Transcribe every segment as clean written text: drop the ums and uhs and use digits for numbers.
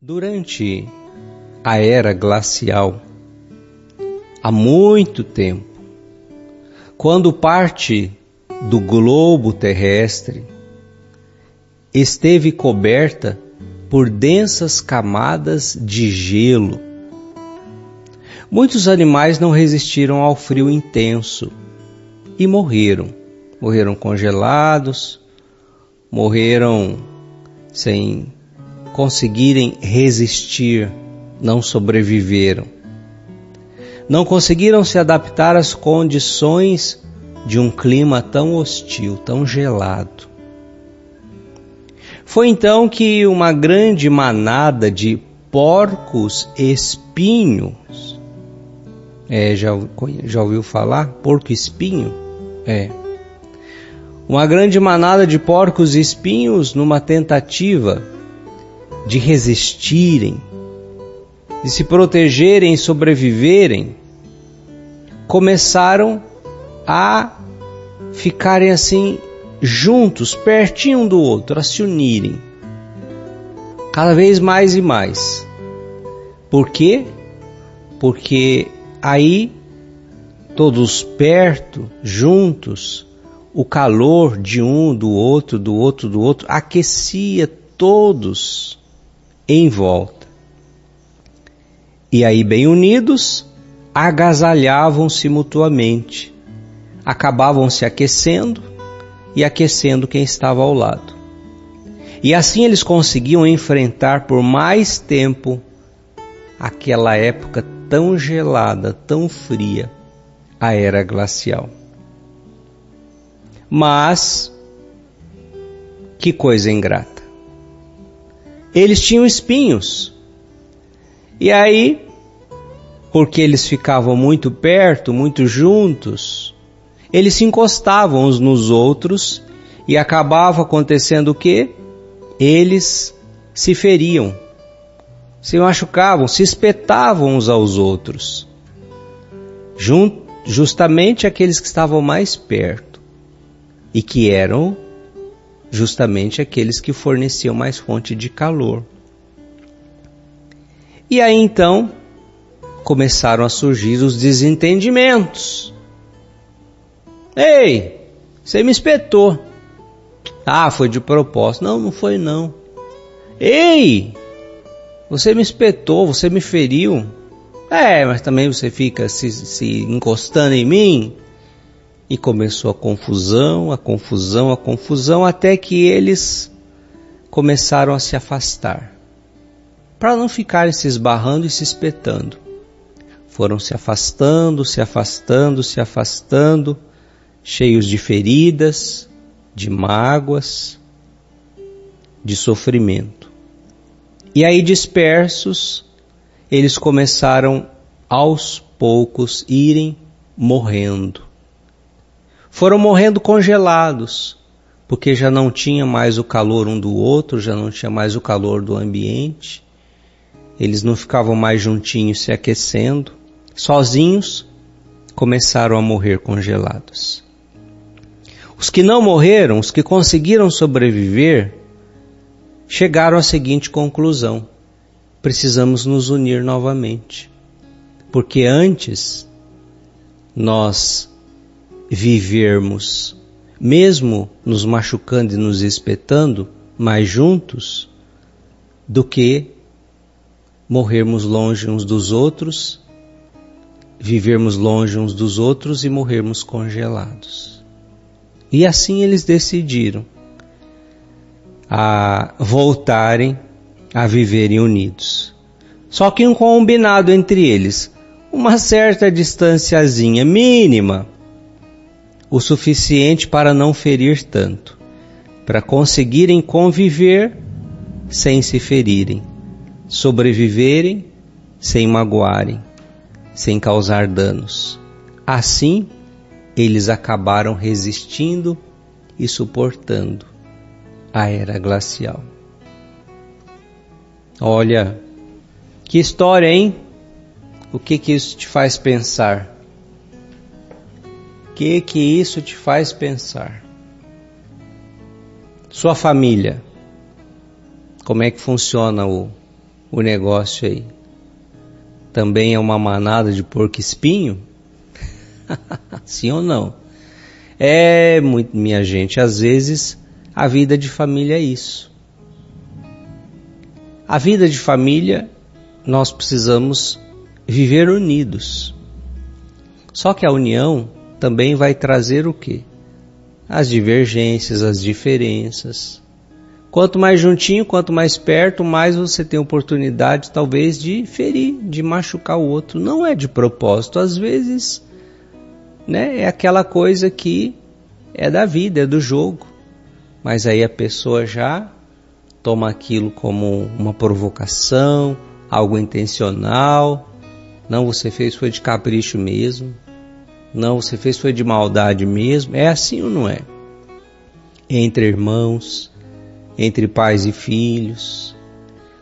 Durante a era glacial, há muito tempo, quando parte do globo terrestre esteve coberta por densas camadas de gelo, muitos animais não resistiram ao frio intenso e morreram. Morreram congelados, morreram sem conseguirem resistir, não sobreviveram. Não conseguiram se adaptar às condições de um clima tão hostil, tão gelado. Foi então que uma grande manada de porcos espinhos, já ouviu falar? Porco espinho? Uma grande manada de porcos espinhos, numa tentativa de resistirem, de se protegerem e sobreviverem, começaram a ficarem assim juntos, pertinho um do outro, a se unirem, cada vez mais e mais. Por quê? Porque aí, todos perto, juntos, o calor de um, do outro, aquecia todos em volta. E aí, bem unidos, agasalhavam-se mutuamente, acabavam se aquecendo e aquecendo quem estava ao lado. E assim eles conseguiam enfrentar por mais tempo aquela época tão gelada, tão fria, a era glacial. Mas, que coisa ingrata. Eles tinham espinhos. E aí, porque eles ficavam muito perto, muito juntos, eles se encostavam uns nos outros e acabava acontecendo o quê? Eles se feriam, se machucavam, se espetavam uns aos outros. Justamente aqueles que estavam mais perto e que eram justamente aqueles que forneciam mais fonte de calor. E aí então começaram a surgir os desentendimentos. Ei, você me espetou. Ah, foi de propósito. Não, não foi não. Ei, você me espetou, você me feriu. Mas também você fica se encostando em mim. E começou a confusão, até que eles começaram a se afastar, para não ficarem se esbarrando e se espetando. Foram se afastando, cheios de feridas, de mágoas, de sofrimento. E aí, dispersos, eles começaram aos poucos irem morrendo. Foram morrendo congelados, porque já não tinha mais o calor um do outro, já não tinha mais o calor do ambiente. Eles não ficavam mais juntinhos se aquecendo. Sozinhos, começaram a morrer congelados. Os que não morreram, os que conseguiram sobreviver, chegaram à seguinte conclusão: precisamos nos unir novamente. Porque antes nós vivermos, mesmo nos machucando e nos espetando, mais juntos, do que morrermos longe uns dos outros, vivermos longe uns dos outros e morrermos congelados. E assim eles decidiram a voltarem a viverem unidos. Só que um combinado entre eles, uma certa distanciazinha mínima, o suficiente para não ferir tanto, para conseguirem conviver sem se ferirem, sobreviverem sem magoarem, sem causar danos. Assim, eles acabaram resistindo e suportando a era glacial. Olha, que história, hein? O que isso te faz pensar? O que isso te faz pensar? Sua família, como é que funciona o o negócio aí? Também é uma manada de porco-espinho? Sim ou não? Minha gente, às vezes a vida de família é isso. A vida de família, nós precisamos viver unidos. Só que a união também vai trazer o quê? As divergências, as diferenças. Quanto mais juntinho, quanto mais perto, mais você tem oportunidade talvez de ferir, de machucar o outro. Não é de propósito, às vezes, né, é aquela coisa que é da vida, é do jogo. Mas aí a pessoa já toma aquilo como uma provocação, algo intencional. Não, você fez foi de capricho mesmo. Não, você fez foi de maldade mesmo. É assim ou não é? Entre irmãos, entre pais e filhos,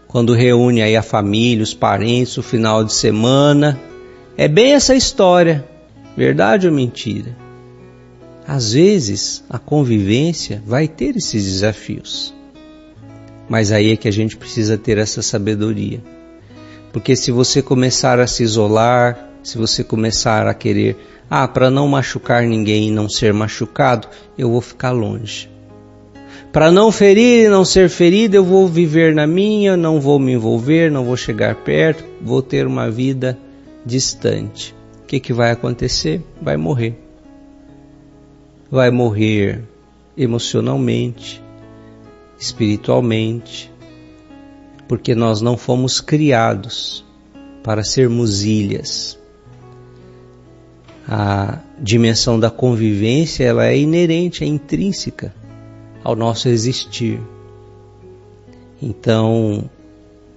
quando reúne aí a família, os parentes, o final de semana, é bem essa história, verdade ou mentira? Às vezes a convivência vai ter esses desafios, mas aí é que a gente precisa ter essa sabedoria, porque se você começar a se isolar, se você começar a querer, para não machucar ninguém e não ser machucado, eu vou ficar longe. Para não ferir e não ser ferido, eu vou viver na minha, não vou me envolver, não vou chegar perto, vou ter uma vida distante. O que vai acontecer? Vai morrer. Vai morrer emocionalmente, espiritualmente, porque nós não fomos criados para sermos ilhas. A dimensão da convivência, ela é inerente, é intrínseca ao nosso existir. Então,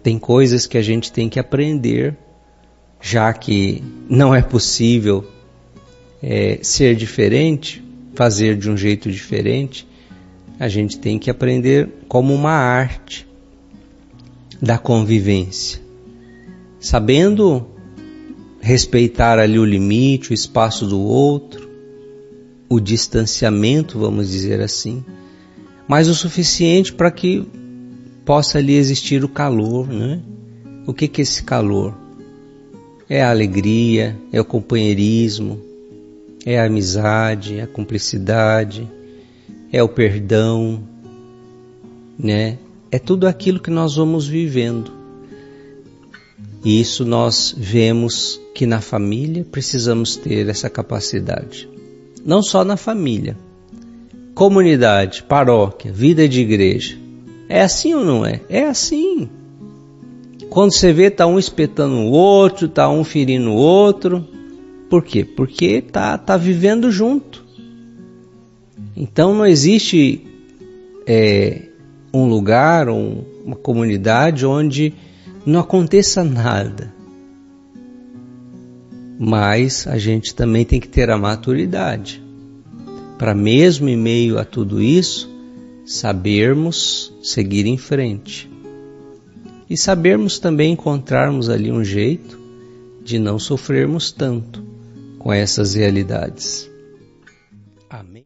tem coisas que a gente tem que aprender, já que não é possível ser diferente, fazer de um jeito diferente, a gente tem que aprender como uma arte da convivência, sabendo respeitar ali o limite, o espaço do outro, o distanciamento, vamos dizer assim, mas o suficiente para que possa ali existir o calor, né? O que é esse calor? É a alegria, é o companheirismo, é a amizade, é a cumplicidade, é o perdão, né? É tudo aquilo que nós vamos vivendo. E isso nós vemos que na família precisamos ter essa capacidade. Não só na família. Comunidade, paróquia, vida de igreja. É assim ou não é? É assim. Quando você vê, está um espetando o outro, está um ferindo o outro. Por quê? Porque tá vivendo junto. Então não existe um lugar, uma comunidade onde não aconteça nada. Mas a gente também tem que ter a maturidade para, mesmo em meio a tudo isso, sabermos seguir em frente. E sabermos também encontrarmos ali um jeito de não sofrermos tanto com essas realidades. Amém.